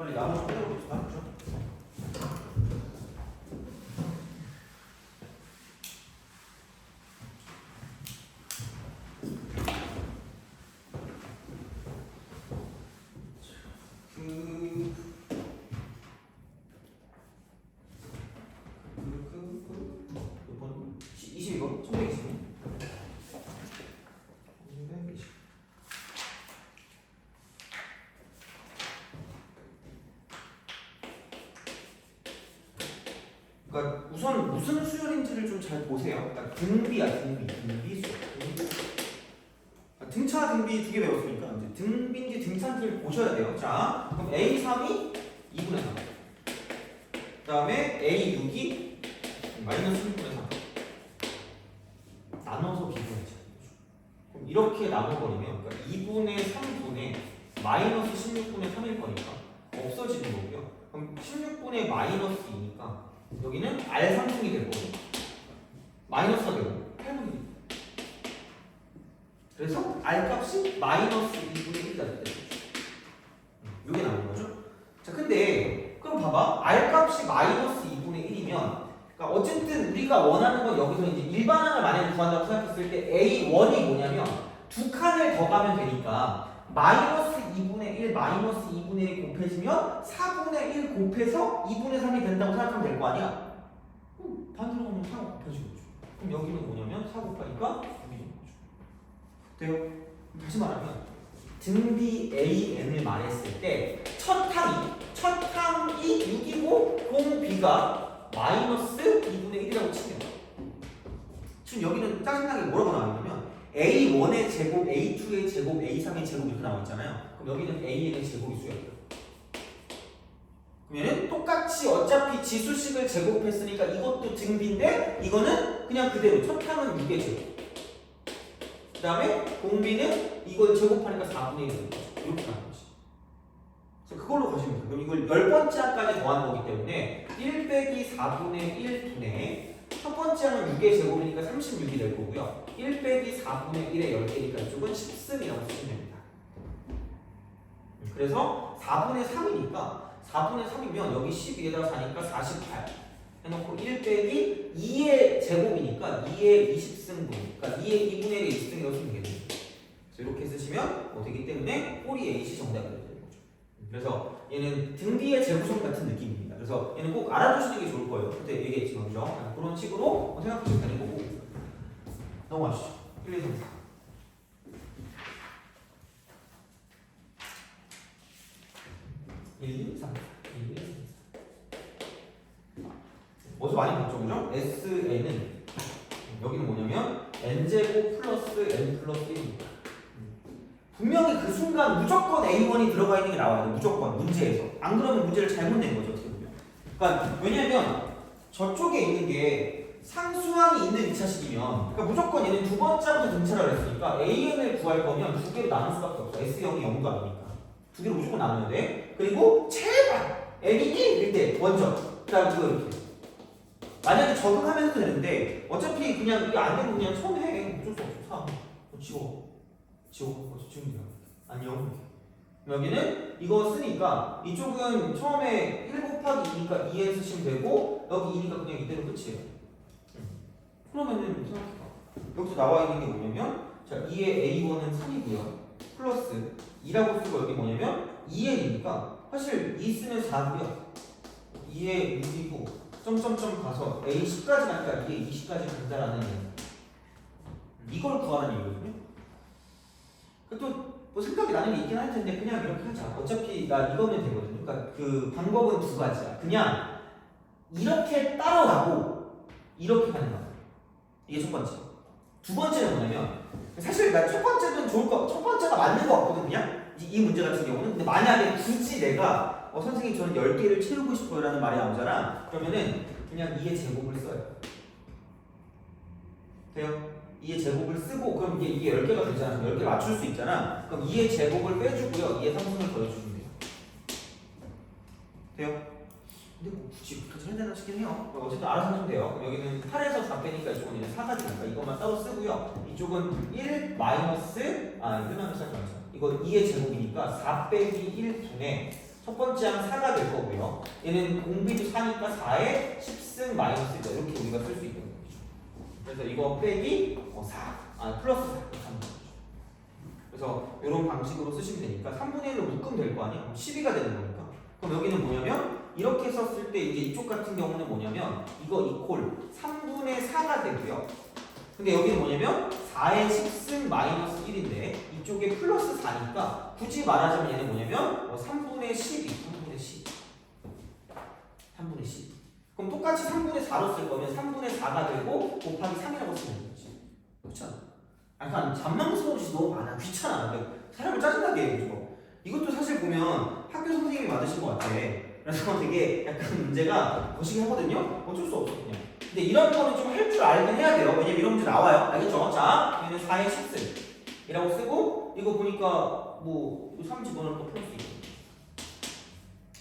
빨리 나머지 빼고봅시다. 그렇죠? 몇 번? 22번? 1120번? 그러니까 우선 무슨 수열인지를 좀 잘 보세요. 그러니까 등비야, 등비수. 등차 등비 두 개 배웠으니까 이제 등비인지 등차인지를 보셔야 돼요. 자, 그럼 A3이 2분의 3. 그 다음에 A6이 마이너스 1분의 3. 나눠서 비교하자. 그럼 이렇게 나눠버리면 그러니까 2분의 3분의 마이너스 16분의 3일 거니까 없어지는 거고요. 그럼 16분의 마이너스 2니까 여기는 R3승이 될 거고 마이너스가 되고 8분이 됩니다. 그래서 R 값이 마이너스 2분의 1이 될 거죠. 이게 나오는 거죠. 자, 근데 그럼 봐봐. R 값이 마이너스 2분의 1이면 그러니까 어쨌든 우리가 원하는 건 여기서 이제 일반항을 만약에 구한다고 생각했을 때 A1이 뭐냐면 두 칸을 더 가면 되니까 마이너스 2분의 1 마이너스 2분의 1 곱해지면 4분의 1 곱해서 2분의 3이 된다고 생각하면 될 거 아니야? 반대로 가면 4 곱해지겠죠. 그럼 여기는 뭐냐면 4 곱하니까 6이 되는 거죠. 돼요? 다시 말하면 등비 AN을 말했을 때 첫 항이 6이고 공 B가 마이너스 2분의 1이라고 치면 지금 여기는 짜증나게 뭐라고 나와있냐면 A1의 제곱, A2의 제곱, A3의 제곱 이렇게 나와 있잖아요. 그럼 여기는 AN의 제곱이 수열이에요. 그러면 똑같이 어차피 지수식을 제곱했으니까 이것도 등비인데 이거는 그냥 그대로 첫 항은 6의 제곱. 그 다음에 공비는 이걸 제곱하니까 4분의 1이 되는 거죠. 이렇게 나온 거지. 그래서 그걸로 가시면 돼요. 그럼 이걸 10번째 항까지 더한 거기 때문에 1 빼기 4분의 1분의 첫 번째 항은 6의 제곱이니까 36이 될 거고요. 1 빼기 4분의 1의 10개니까 이쪽은 10승이라고 쓰시면 됩니다. 그래서 4분의 3이니까 4분의 3이면 여기 12에다가 4니까 48 해놓고 1 빼기 2의 제곱이니까 2의 20승분 그러니까 2의 2분의 1의 20승이라고 쓰면 되겠네요. 이렇게 쓰시면 되기 때문에 홀이 A시 정답이 되는 거죠. 그래서 얘는 등비의 재구성 같은 느낌입니다. 그래서 얘는 꼭 알아두시는 게 좋을 거예요. 그때 얘기했지만 그죠? 그런 식으로 생각하시면 되는 거고 넘어가시죠. 1, 2, 3, 4 1, 2, 3, 4 1, 2, 3, 4 어디서 많이 봤죠? 그죠? SN은 여기는 뭐냐면 N제곱 플러스 N 플러스 1입니다. 분명히 그 순간 무조건 A1이 들어가 있는 게 나와야 돼. 무조건 문제에서. 안 그러면 문제를 잘못 낸 거죠. 어떻게 보면. 그러니까 왜냐면 저쪽에 있는 게 상수항이 있는 2차식이면 그러니까 무조건 얘는 두 번째부터 등차를 했으니까 AN을 구할 거면 두 개로 나눌 수밖에 없어. S0이 0도 아니니까. 두 개로 무조건 나눠야 돼. 그리고 제발 N이 1일 때 먼저 그다음 이거 이렇게 만약에 적응하면서 되는데 어차피 그냥 이게 안 되면 그냥 손해. 어쩔 수 없어. 지워. 지우면 돼요. 안녕. 여기는 이거 쓰니까 이쪽은 처음에 1 곱하기 2니까 2에 쓰시면 되고 여기 2니까 그냥 이대로 끝이에요. 그러면은 생각해봐. 여기서 나와 있는 게 뭐냐면 자 2의 A1은 3이고요. 플러스 2라고 쓰고 여기 뭐냐면 2의 2니까 사실 2 쓰면 4고요. 2의 6이고 점점점 가서 A10까지 가니까 2의 20까지 간다라는 이걸 구하는 이유거든요. 또 뭐 생각이 나는 게 있긴 할 텐데 그냥 이렇게 하자. 어차피 나 이거면 되거든요. 그러니까 그 방법은 두 가지야. 그냥 이렇게 따라가고 이렇게 가는 거야. 이게 첫 번째. 두 번째는 뭐냐면 사실 나 첫 번째는 좋을 거, 첫 번째가 맞는 거 같거든 그냥 이 문제 같은 경우는. 근데 만약에 굳이 내가 선생님 저는 10개를 채우고 싶어요 라는 말이 나오잖아. 그러면은 그냥 2의 제곱을 써요. 돼요? 2의 제곱을 쓰고 그럼 이게 10개가 되잖아. 10개 맞출 수 있잖아. 그럼 2의 제곱을 빼주고요. 2의 3승을 더해주시면 돼요. 돼요? 근데 뭐 굳이 그렇게 해야 되나 싶긴 해요. 어쨌든 알아서 하시면 돼요. 그럼 여기는 8에서 4 빼니까 이쪽은 이제 4가 되니까 이것만 따로 쓰고요. 이쪽은 1 마이너스 이거 끝나면 시작하면서 이거 2의 제곱이니까 4 빼기 1분의 첫 번째 항 4가 될 거고요. 얘는 공비도 4니까 4에 10승 마이너스 1 이렇게 우리가 쓸 수 있는 거죠. 그래서 이거 빼기 4, 플러스 4 이렇게 하는 거죠. 그래서 이런 방식으로 쓰시면 되니까 3분의 1로 묶으면 될 거 아니야? 12가 되는 거니까. 그럼 여기는 뭐냐면 이렇게 썼을 때 이제 이쪽 같은 경우는 뭐냐면 이거 이콜 3분의 4가 되고요. 근데 여기는 뭐냐면 4의 10승 마이너스 1인데 이쪽에 플러스 4니까 굳이 말하자면 얘는 뭐냐면 3분의 12, 3분의 10. 3분의 10. 그럼 똑같이 3분의 4로 쓸 거면 3분의 4가 되고 곱하기 3이라고 쓰면 되는 거지. 그렇잖아. 약간 잔망스러운 짓이 너무 많아. 귀찮아. 사람을 짜증나게 해. 이것도 사실 보면 학교 선생님이 만드신 것 같아. 그래서 되게 약간 문제가 거시기 하거든요. 어쩔 수 없어 그냥. 근데 이런 거는 좀 할 줄 알긴 해야 돼요. 왜냐면 이런 문제 나와요. 알겠죠? 자, 얘는 4의 10승이라고 쓰고 이거 보니까 뭐 3 집어넣으면 플러스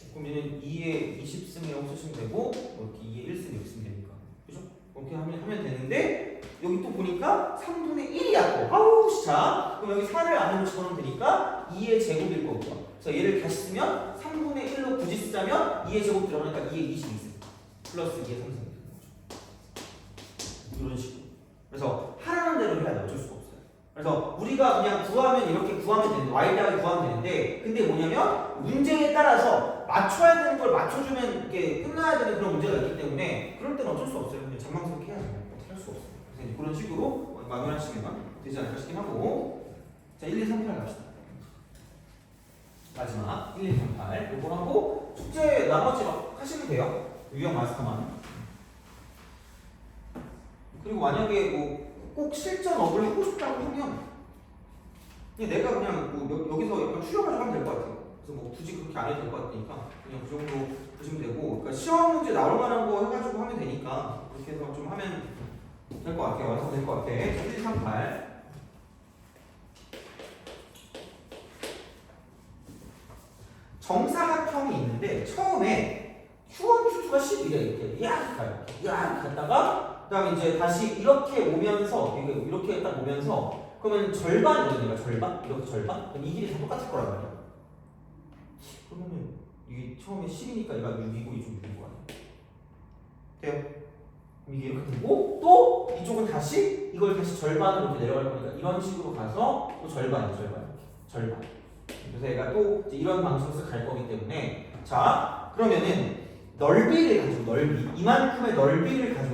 2. 그럼 얘는 2의 20승이라고 쓰시면 되고 이렇게 2의 1승 이렇게 쓰면 되니까. 그죠? 그렇게 하면 되는데 여기 또 보니까 3분의 1이야 또. 아우 진짜. 그럼 여기 4를 안으로 집어넣으면 되니까 2의 제곱일 거고요. 그래서 얘를 다시 쓰면 3분의 1로 굳이 쓰자면 2의 제곱 들어가니까 2의 22승 플러스 2의 3승 되는 거죠. 이런 식으로. 그래서 하라는 대로 해야 돼. 어쩔 수가 없어요. 그래서 우리가 그냥 구하면 이렇게 구하면 되는데 y 대하게 구하면 되는데 근데 뭐냐면 문제에 따라서 맞춰야 되는 걸 맞춰주면 이게 끝나야 되는 그런 문제가 있기 때문에 그럴 때는 어쩔 수 없어요. 그냥 장망스럽게 해야 돼요. 할 수 없어요. 그래서 그런 식으로 막연하시면 되지 않을까 싶긴 하고 자 1, 2, 3, 8 갑시다. 마지막 1, 2, 3, 8 요거 하고 숙제 나머지 막 하시면 돼요. 유형 마스터만. 그리고 만약에 뭐 꼭 실전 업을 하고 싶다고 하면 그냥 내가 그냥 뭐 여기서 약간 추려가지고 하면 될 것 같아요. 그래서 뭐 굳이 그렇게 안 해도 될 것 같으니까 그냥 그 정도 보시면 되고 그러니까 시험 문제 나올 만한 거 해가지고 하면 되니까 그렇게 해서 좀 하면 될 것 같아요. 완성될 것 같아. 1, 2, 3, 8 정사각형이 있는데 처음에 Q1, Q2가 11이야 이렇게 야 갔다가 그 다음에 이제 다시 이렇게 오면서 이렇게 딱 오면서 그러면 절반이거든요. 절반? 이렇게 절반? 그럼 이 길이 다 똑같을 거란 말이야. 그러면 이게 처음에 10이니까 얘가 6이고 이쪽 6인 거 아니야. 돼요? 그럼 이게 이렇게 되고 또 이쪽은 다시 이걸 다시 절반으로 이렇게 내려갈 거니까 이런 식으로 가서 또 절반. 그래서 얘가 또 이제 이런 방식으로 갈 거기 때문에 자 그러면은 넓이를 가지고 이만큼의 넓이를 가지고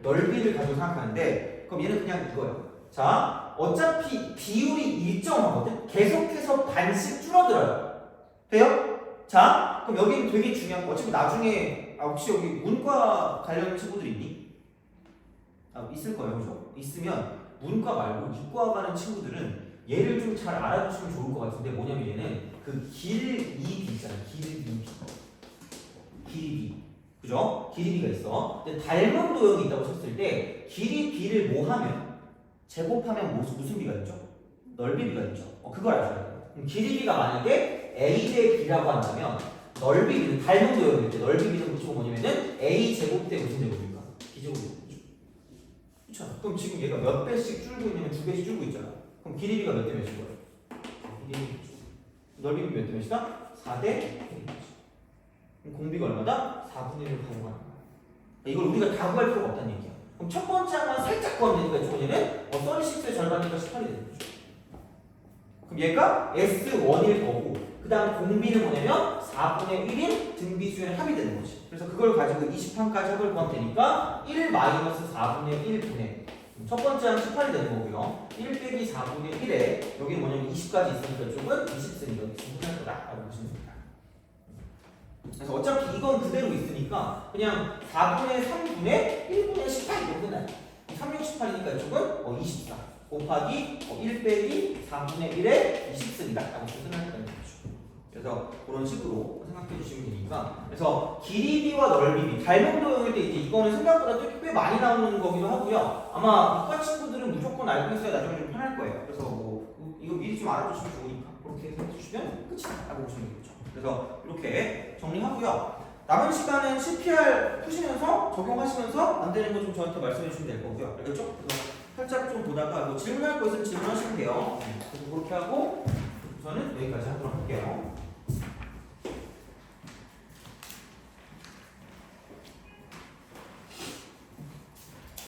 넓이를 가지고 생각하는데 그럼 얘는 그냥 이거예요. 자 어차피 비율이 일정하거든. 계속해서 반씩 줄어들어요. 돼요? 자 그럼 여기는 되게 중요한 거. 어차피 나중에 혹시 여기 문과 관련 친구들 있니? 있을 거예요, 그죠? 있으면 문과 말고 이과 가는 친구들은 얘를 좀 잘 알아두시면 좋을 것 같은데 뭐냐면 얘는 그 길이비 있잖아. 길이비. 그죠? 길이비가 있어. 근데 닮은 도형이 있다고 쳤을 때 길이비를 뭐 하면 제곱하면 무슨 비가 있죠? 넓이비가 있죠. 그걸 아셔야 돼요. 그럼 길이비가 만약에 A 대 B라고 한다면 넓이비는 닮은 도형일 때 넓이비는 무슨 뭐냐면은 A 제곱 대 무슨 제곱입니까? B 제곱이죠. 그렇죠? 그럼 지금 얘가 몇 배씩 줄고 있냐면 2배씩 줄고 있잖아. 그럼 길이비가 몇 대 몇일 거예요? 넓이비 몇 대 몇이다? 4대 1이죠. 공비가 얼마다? 4분의 1을 가져가는 거야. 이걸 우리가 다 구할 필요가 없다는 얘기야. 그럼 첫 번째 항만 살짝 구하면 되니까 이쪽에는 36의 절반이니까 18이 되는 거죠. 그럼 얘가 S1일 거고 그 다음 공비는 뭐냐면 4분의 1인 등비수의 합이 되는 거지. 그래서 그걸 가지고 20판까지 합을 구하면 되니까 1-4분의 1분의 첫 번째 항 18이 되는 거고요. 1 빼기 4분의 1에 여기는 뭐냐면 20까지 있으니까 이쪽은 20승이거든요. 분할 거다라고 보시면 됩니다. 그래서 어차피 이건 그대로 있으니까 그냥 4분의 3분의 1분의 18 이렇게 끝나요. 3, 6, 18이니까 이쪽은 24 곱하기 1 빼기 4분의 1에 20승이다 라고 끝나니까 거죠. 그래서 그런 식으로 생각해 주시면 되니까 그래서 길이비와 넓이비 닮은 도형일 때 이제 이거는 생각보다 꽤 많이 나오는 거기도 하고요. 아마 이과 친구들은 무조건 알고 있어야 나중에 좀 편할 거예요. 그래서 뭐 이거 미리 좀 알아두시면 좋으니까 그렇게 생각해 주시면 끝이다 라고 보시면 되겠죠. 그래서 이렇게 정리하고요. 남은 시간은 CPR 푸시면서 적용하시면서 안 되는 거 좀 저한테 말씀해 주시면 될 거고요. 알겠죠? 그래서 살짝 좀 보다가 뭐 질문할 거 있으면 질문하시면 돼요. 그래서 그렇게 하고